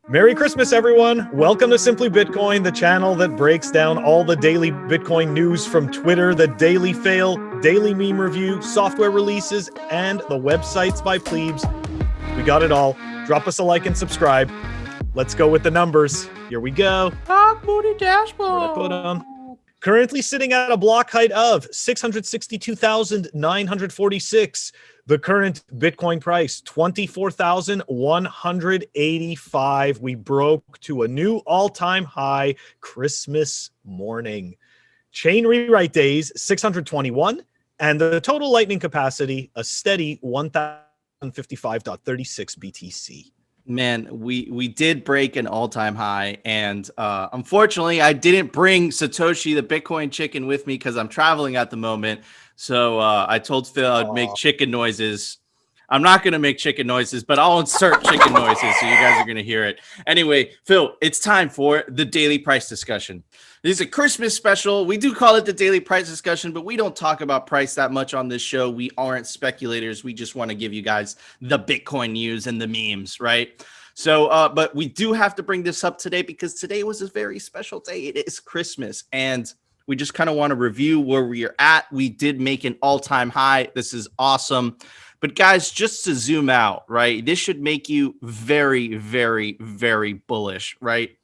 Merry Christmas, everyone. Welcome to Simply Bitcoin, the channel that breaks down all the daily Bitcoin news from Twitter, the daily fail, daily meme review, software releases, and the websites by Plebs. We got it all. Drop us a like and subscribe. Let's go with the numbers. Here we go. Moody dashboard. Put on. Currently sitting at a block height of 662,946. The current Bitcoin price, 24,185. We broke to a new all-time high Christmas morning. Chain rewrite days, 621. And the total lightning capacity, a steady 1,055.36 BTC. Man, we did break an all-time high, and unfortunately, I didn't bring Satoshi the Bitcoin chicken with me because I'm traveling at the moment. So I told Phil I'd make chicken noises. I'm not going to make chicken noises, but I'll insert chicken noises so you guys are going to hear it. Anyway, Phil, it's time for the daily price discussion. This is a Christmas special. We do call it the daily price discussion, but we don't talk about price that much on this show. We aren't speculators. We just want to give you guys the Bitcoin news and the memes, right? So, but we do have to bring this up today because today was a very special day. It is Christmas, and we just kind of want to review where we are at. We did make an all-time high. This is awesome. But guys, just to zoom out, right? This should make you very, very, very bullish, right?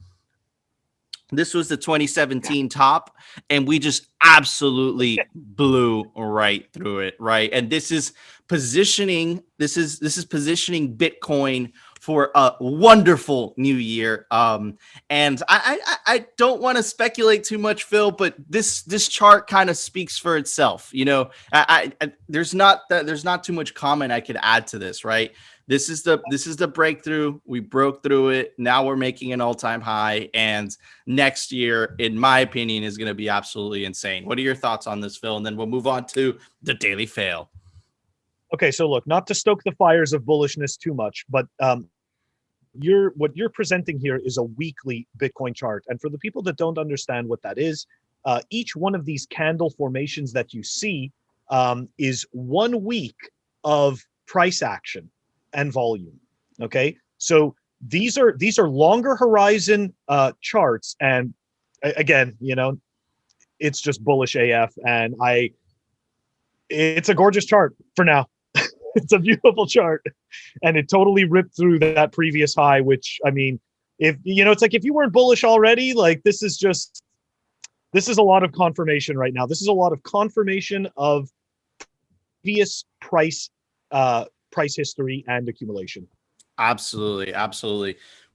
This was the 2017 top, and we just absolutely blew right through it, right? And this is positioning positioning Bitcoin for a wonderful new year. And I don't want to speculate too much, Phil, but this chart kind of speaks for itself. You know, there's not too much comment I could add to this, right? This is the breakthrough. We broke through it. Now we're making an all-time high, and next year, in my opinion, is going to be absolutely insane. What are your thoughts on this, Phil? And then we'll move on to the daily fail. Okay, so look, not to stoke the fires of bullishness too much, but what you're presenting here is a weekly Bitcoin chart. And for the people that don't understand what that is, each one of these candle formations that you see is 1 week of price action and volume. Okay, so these are longer horizon charts, and again, you know, it's just bullish AF, and it's a gorgeous chart for now. It's a beautiful chart, and it totally ripped through that previous high, which, I mean, if you know, it's like if you weren't bullish already, like this is a lot of confirmation right now. This is a lot of confirmation of previous price history and accumulation. Absolutely.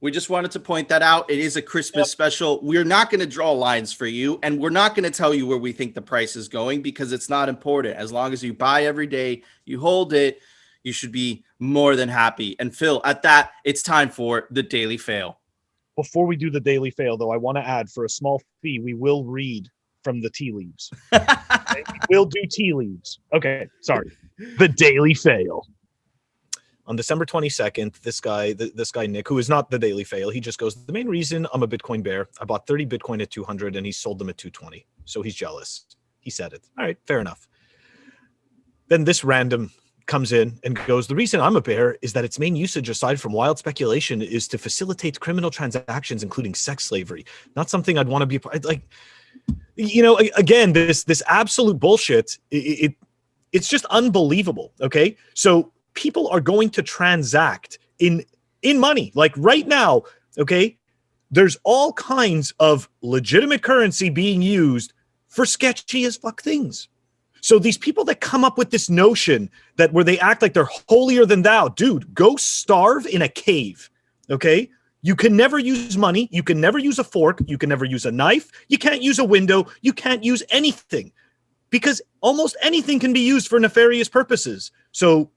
We just wanted to point that out. It is a Christmas special. We're not going to draw lines for you, and we're not going to tell you where we think the price is going because it's not important. As long as you buy every day, you hold it, you should be more than happy. And Phil, at that, it's time for the daily fail. Before we do the daily fail, though, I want to add, for a small fee, we will read from the tea leaves. Okay? We'll do tea leaves. Okay, sorry. The daily fail. On December 22nd, this guy, Nick, who is not the daily fail, he just goes, the main reason I'm a Bitcoin bear, I bought 30 Bitcoin at 200 and he sold them at 220. So he's jealous. He said it. All right, fair enough. Then this random comes in and goes, the reason I'm a bear is that its main usage, aside from wild speculation, is to facilitate criminal transactions, including sex slavery. Not something I'd want to be like, you know, again, this absolute bullshit. It's just unbelievable. Okay. So people are going to transact in money. Like right now, okay, there's all kinds of legitimate currency being used for sketchy as fuck things. So these people that come up with this notion that where they act like they're holier than thou, dude, go starve in a cave, okay? You can never use money. You can never use a fork. You can never use a knife. You can't use a window. You can't use anything because almost anything can be used for nefarious purposes. So,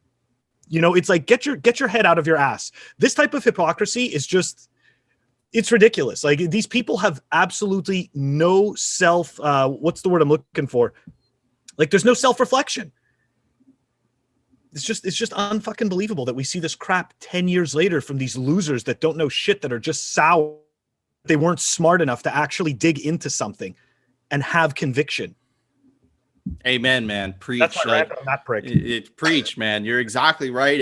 you know, it's like, get your head out of your ass. This type of hypocrisy is just, it's ridiculous. Like these people have absolutely no what's the word I'm looking for? Like there's no self-reflection. It's just unfucking believable that we see this crap 10 years later from these losers that don't know shit, that are just sour. They weren't smart enough to actually dig into something and have conviction. Amen, man. Preach. That's my rant on that prick. Preach, man. You're exactly right.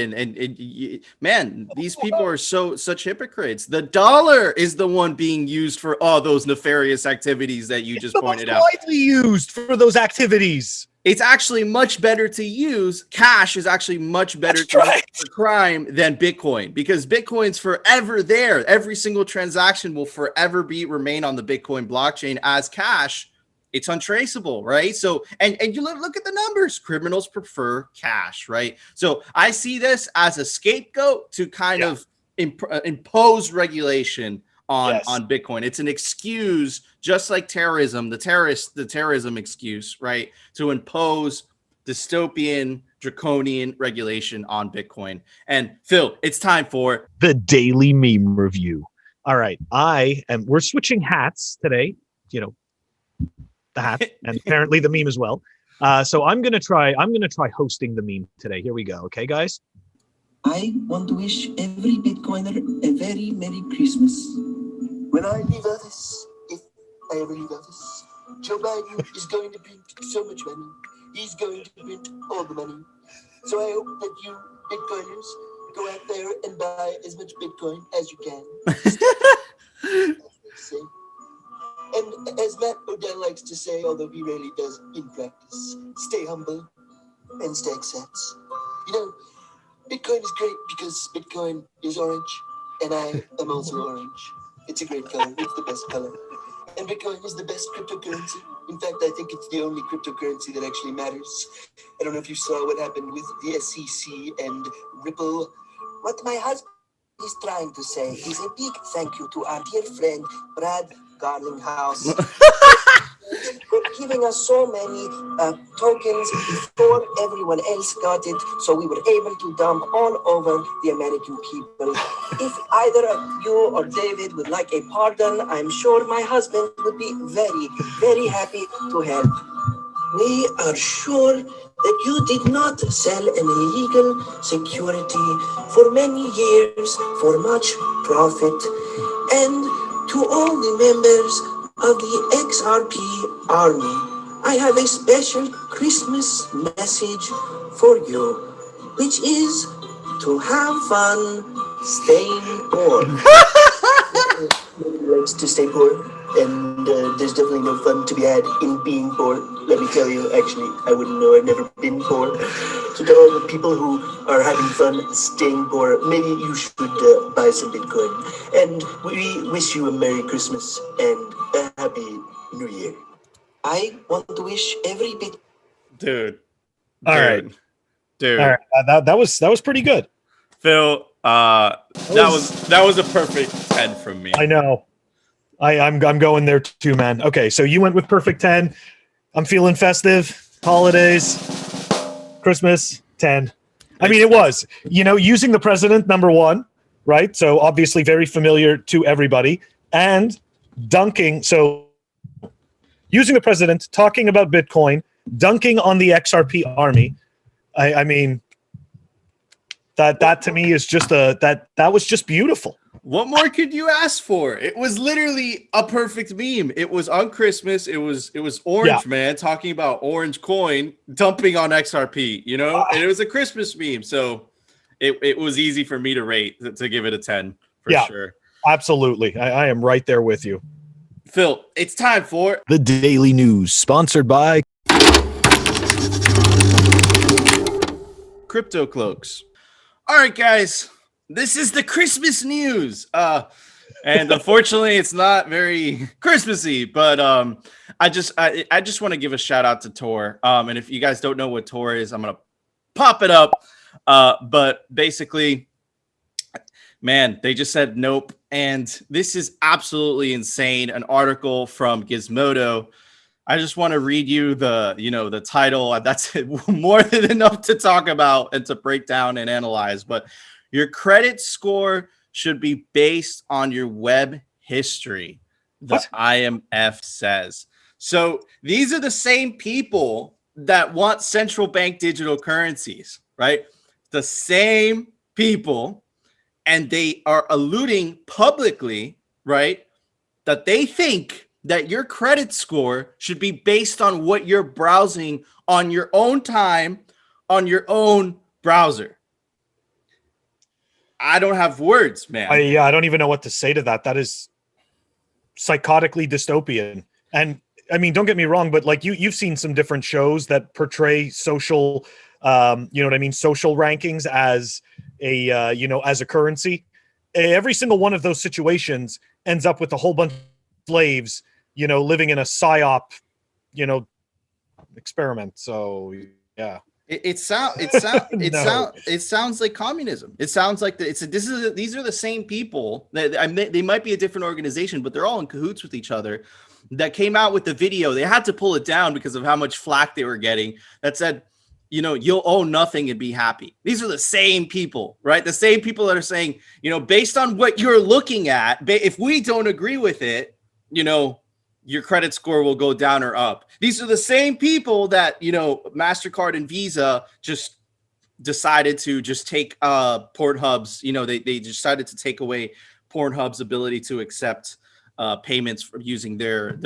Man, these people are such hypocrites. The dollar is the one being used for all those nefarious activities that you just pointed out. Widely used for those activities. It's actually much better to use cash is actually much better to use for crime than Bitcoin, because Bitcoin's forever there. Every single transaction will forever remain on the Bitcoin blockchain as cash. It's untraceable, right? So, and you look at the numbers. Criminals prefer cash, right? So I see this as a scapegoat to kind of impose regulation on Bitcoin. It's an excuse, just like terrorism, the terrorism excuse, right? To impose dystopian, draconian regulation on Bitcoin. And Phil, it's time for the daily meme review. All right, we're switching hats today. You know, the hat and apparently the meme as well. So I'm gonna try hosting the meme today. Here we go. Okay, guys. I want to wish every Bitcoiner a very Merry Christmas. When I leave Earth, if I ever leave Earth, Joe Biden is going to print so much money. He's going to print all the money. So I hope that you Bitcoiners go out there and buy as much Bitcoin as you can. As they say. And as Matt Odell likes to say, although he rarely does in practice, stay humble and stay accepts. You know, Bitcoin is great because Bitcoin is orange, and I am also orange. It's a great color. It's the best color. And Bitcoin is the best cryptocurrency. In fact, I think it's the only cryptocurrency that actually matters. I don't know if you saw what happened with the SEC and Ripple. What my husband is trying to say is a big thank you to our dear friend, Brad Garlinghouse, for giving us so many tokens before everyone else got it, so we were able to dump all over the American people. If either of you or David would like a pardon, I'm sure my husband would be very, very happy to help. We are sure that you did not sell an illegal security for many years for much profit. And to all the members of the XRP Army, I have a special Christmas message for you, which is to have fun staying poor. Nobody likes to stay poor, and there's definitely no fun to be had in being poor. Let me tell you, actually, I wouldn't know. I've never been poor. So to all the people who are having fun staying poor, maybe you should buy some Bitcoin. And we wish you a Merry Christmas and a Happy New Year. I want to wish every bit. Dude. All right. That was pretty good. Phil, that was a perfect 10 from me. I know. I'm going there too, man. Okay, so you went with perfect 10. I'm feeling festive. Holidays, Christmas, 10. I mean, it was, using the president, number one, right? So obviously very familiar to everybody. And dunking. So using the president, talking about Bitcoin, dunking on the XRP army. I mean, that to me is just that was just beautiful. What more could you ask for? It was literally a perfect meme. It was on Christmas. It was Orange Man talking about orange coin dumping on XRP, and it was a Christmas meme. So it was easy for me to rate, to give it a 10 for sure. Absolutely. I am right there with you. Phil, it's time for the Daily News, sponsored by Crypto Cloaks. All right, guys. This is the Christmas news. And unfortunately, it's not very Christmassy, but I just want to give a shout out to Tor. And if you guys don't know what Tor is, I'm going to pop it up. But basically, man, they just said nope. And this is absolutely insane. An article from Gizmodo. I just want to read you the title. That's more than enough to talk about and to break down and analyze. But your credit score should be based on your web history, the IMF says. So these are the same people that want central bank digital currencies, right? The same people, and they are alluding publicly, right, that they think that your credit score should be based on what you're browsing on your own time, on your own browser. I don't have words, man. I don't even know what to say to that. That is psychotically dystopian. And I mean, don't get me wrong, but like you've seen some different shows that portray social, you know what I mean, social rankings as a as a currency. Every single one of those situations ends up with a whole bunch of slaves, living in a psyop, experiment. So yeah. It sounds like communism. It sounds like these are the same people that they might be a different organization, but they're all in cahoots with each other. That came out with the video. They had to pull it down because of how much flack they were getting. That said, you'll own nothing and be happy. These are the same people, right? The same people that are saying, based on what you're looking at, if we don't agree with it, your credit score will go down or up. These are the same people that, MasterCard and Visa just decided to just take Pornhub's, they decided to take away Pornhub's ability to accept payments from using their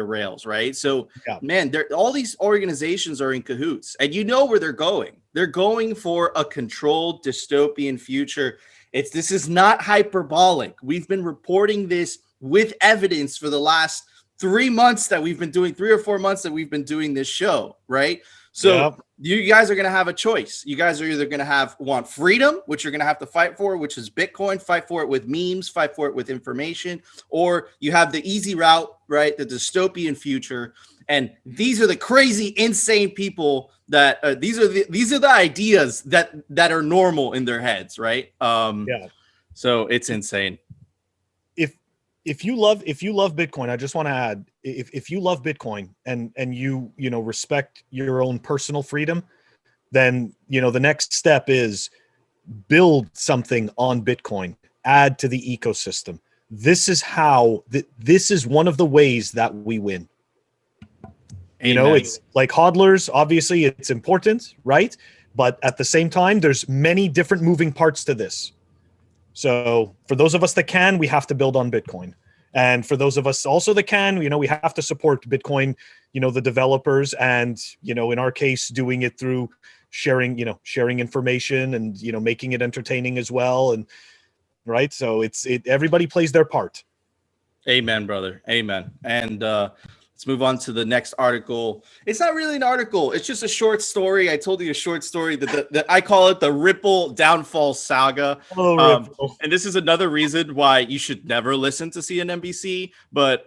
rails, right? So, yeah. Man, all these organizations are in cahoots, and where they're going. They're going for a controlled dystopian future. This is not hyperbolic. We've been reporting this with evidence for the last 3 months that we've been doing, 3 or 4 months that we've been doing this show, right? So You guys are going to have a choice. You guys are either going to want freedom, which you're going to have to fight for, which is Bitcoin, fight for it with memes, fight for it with information, or you have the easy route, right? The dystopian future. And these are the crazy, insane people that these are the ideas that are normal in their heads, right? So it's insane. If you love Bitcoin, I just want to add, if you love Bitcoin and you respect your own personal freedom, then the next step is build something on Bitcoin, add to the ecosystem. This is how this is one of the ways that we win. Amen. It's like hodlers, obviously it's important, right? But at the same time, there's many different moving parts to this. So for those of us that can, we have to build on Bitcoin. And for those of us also that can, we have to support Bitcoin, the developers, and, in our case, doing it through sharing information and, making it entertaining as well. And right. So everybody plays their part. Amen, brother. Amen. And, let's move on to the next article. It's not really an article. It's just a short story. I told you a short story that I call it the Ripple downfall saga. Ripple. And this is another reason why you should never listen to CNBC. But,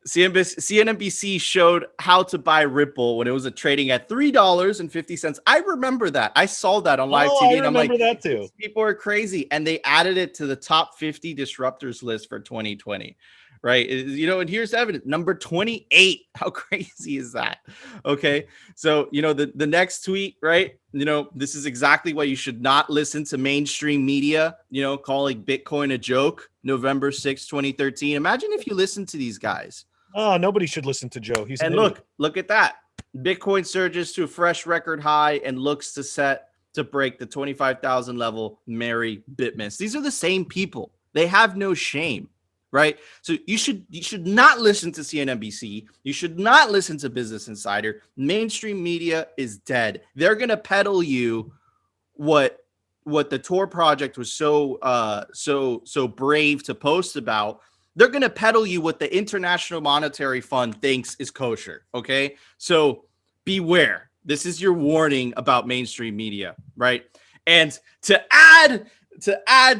CNBC showed how to buy Ripple when it was trading at $3.50. I remember that. I saw that on live TV. And I'm like, that too. People are crazy. And they added it to the top 50 disruptors list for 2020. Right. And here's evidence. Number 28. How crazy is that? Okay. So, the next tweet, right? This is exactly why you should not listen to mainstream media, calling Bitcoin a joke. November 6, 2013. Imagine if you listen to these guys. Oh, nobody should listen to Joe. He's look at that. Bitcoin surges to a fresh record high and looks to break the 25,000 level. Merry Bitmas. These are the same people. They have no shame. Right. So you should not listen to CNBC. You should not listen to Business Insider. Mainstream media is dead. They're going to peddle you what the Tor project was so brave to post about. They're going to peddle you what the International Monetary Fund thinks is kosher. OK, so beware. This is your warning about mainstream media. Right. And to add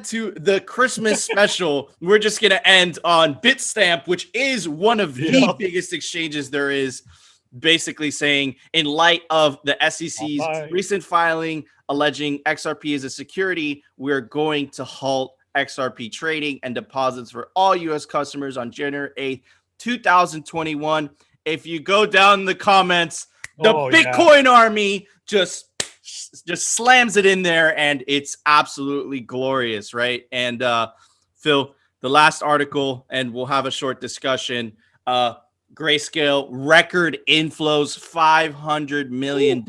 to the Christmas special, we're just going to end on Bitstamp, which is one of the biggest exchanges there is, basically saying, in light of the SEC's recent filing alleging XRP is a security, we're going to halt XRP trading and deposits for all U.S. customers on January 8th, 2021. If you go down the comments, the Bitcoin army just slams it in there, and it's absolutely glorious, right? And Phil, the last article, and we'll have a short discussion. Grayscale record inflows, $500 million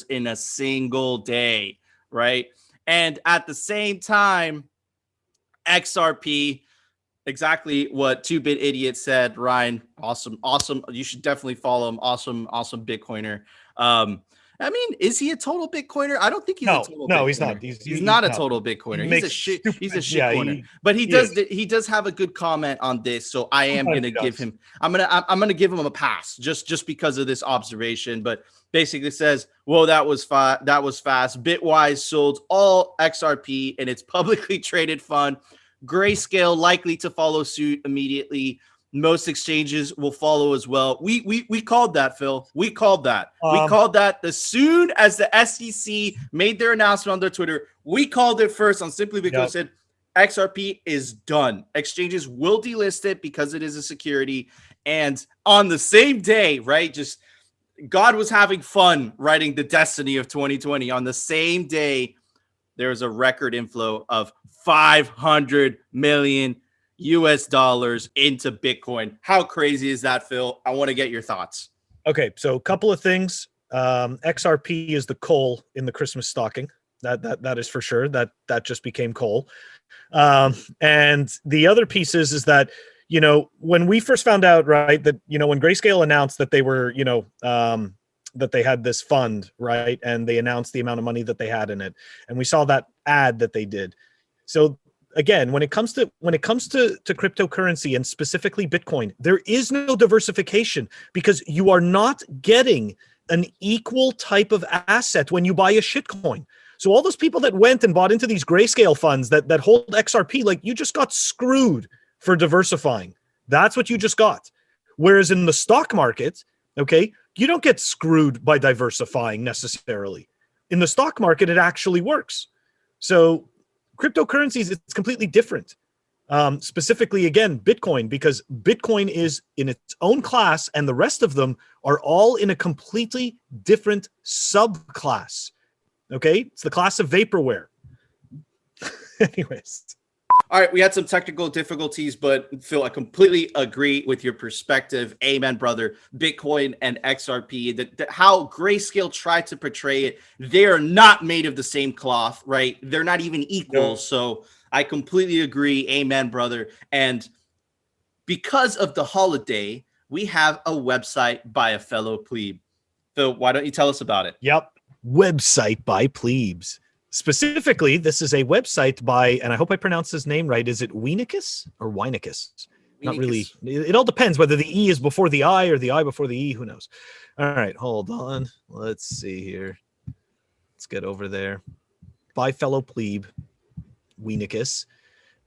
in a single day, right? And at the same time, XRP Exactly what 2-Bit Idiot said. Ryan, awesome. You should definitely follow him. Awesome Bitcoiner. I mean, is he a total Bitcoiner? I don't think he's a total Bitcoiner. No, he's not. He's not a total Bitcoiner. He's a shit coiner. But he does have a good comment on this. So I am gonna give him. I'm gonna give him a pass just because of this observation. But basically says, "Whoa, that was fast. Bitwise sold all XRP in its publicly traded fund. Grayscale likely to follow suit immediately. Most exchanges will follow as well." We called that, Phil. We called that. We called that as soon as the SEC made their announcement on their Twitter. We called it first on simply because it said XRP is done. Exchanges will delist it because it is a security. And on the same day, right? Just God was having fun writing the destiny of 2020. On the same day, there's a record inflow of $500 million into Bitcoin. How crazy is that, Phil? I want to get your thoughts. Okay, so a couple of things. XRP is the coal in the Christmas stocking. That is for sure. That just became coal. And the other piece is that, you know, when we first found out, right, that, you know, when Grayscale announced that they were, you know, that they had this fund, right, and they announced the amount of money that they had in it, and we saw that ad that they did. So again, when it comes to cryptocurrency and specifically Bitcoin, there is no diversification because you are not getting an equal type of asset when you buy a shitcoin. So all those people that went and bought into these Grayscale funds that hold XRP, like, you just got screwed for diversifying. That's what you just got. Whereas in the stock market, okay, you don't get screwed by diversifying necessarily. In the stock market, it actually works. So cryptocurrencies, it's completely different. Specifically, again, Bitcoin, because Bitcoin is in its own class and the rest of them are all in a completely different subclass. Okay? It's the class of vaporware. Anyways. All right, we had some technical difficulties, but Phil, I completely agree with your perspective. Amen, brother. Bitcoin and XRP, how Grayscale tried to portray it, they're not made of the same cloth, right? They're not even equal. No. So I completely agree. Amen, brother. And because of the holiday, we have a website by a fellow plebe. Phil, why don't you tell us about it? Yep. Website by plebes. Specifically, this is a website by, and I hope I pronounced his name right. Is it Wienicus or Wienicus? Not really. It all depends whether the E is before the I or the I before the E. Who knows? All right, hold on. Let's see here. Let's get over there. By fellow plebe, Wienicus.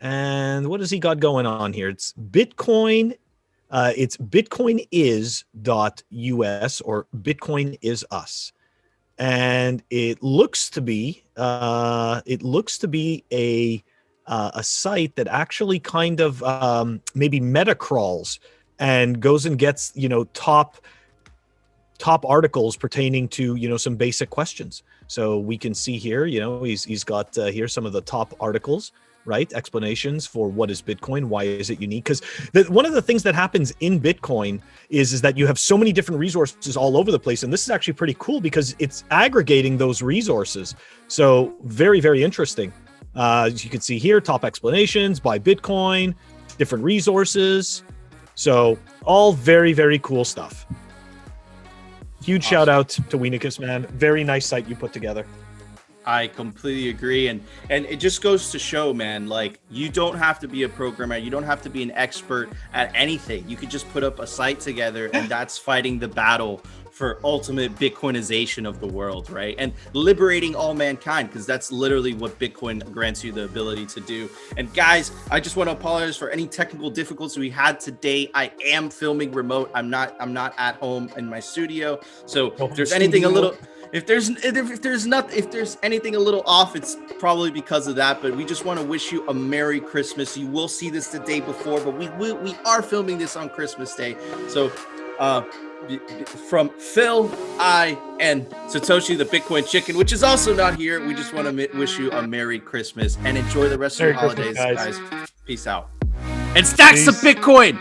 And what has he got going on here? It's Bitcoin. It's bitcoinis.us or Bitcoin is us. And it looks to be a site that actually kind of maybe meta crawls and goes and gets, you know, top articles pertaining to, you know, some basic questions. So we can see here, you know, he's got here some of the top articles, right? Explanations for what is Bitcoin, why is it unique? Because one of the things that happens in Bitcoin is that you have so many different resources all over the place. And this is actually pretty cool because it's aggregating those resources. So very, very interesting. As you can see here, top explanations by Bitcoin, different resources. So all very, very cool stuff. Huge shout out to Wienicus, man. Very nice site you put together. I completely agree. And it just goes to show, man, like, you don't have to be a programmer. You don't have to be an expert at anything. You could just put up a site together and that's fighting the battle for ultimate Bitcoinization of the world, right? And liberating all mankind, because that's literally what Bitcoin grants you the ability to do. And guys, I just want to apologize for any technical difficulties we had today. I am filming remote. I'm not at home in my studio. So if there's anything a little... If there's anything a little off, it's probably because of that. But we just want to wish you a Merry Christmas. You will see this the day before, but we are filming this on Christmas Day. So from Phil, I, and Satoshi the Bitcoin Chicken, which is also not here, we just want to wish you a Merry Christmas and enjoy the rest of your holidays, guys. Peace out. And stack some Bitcoin.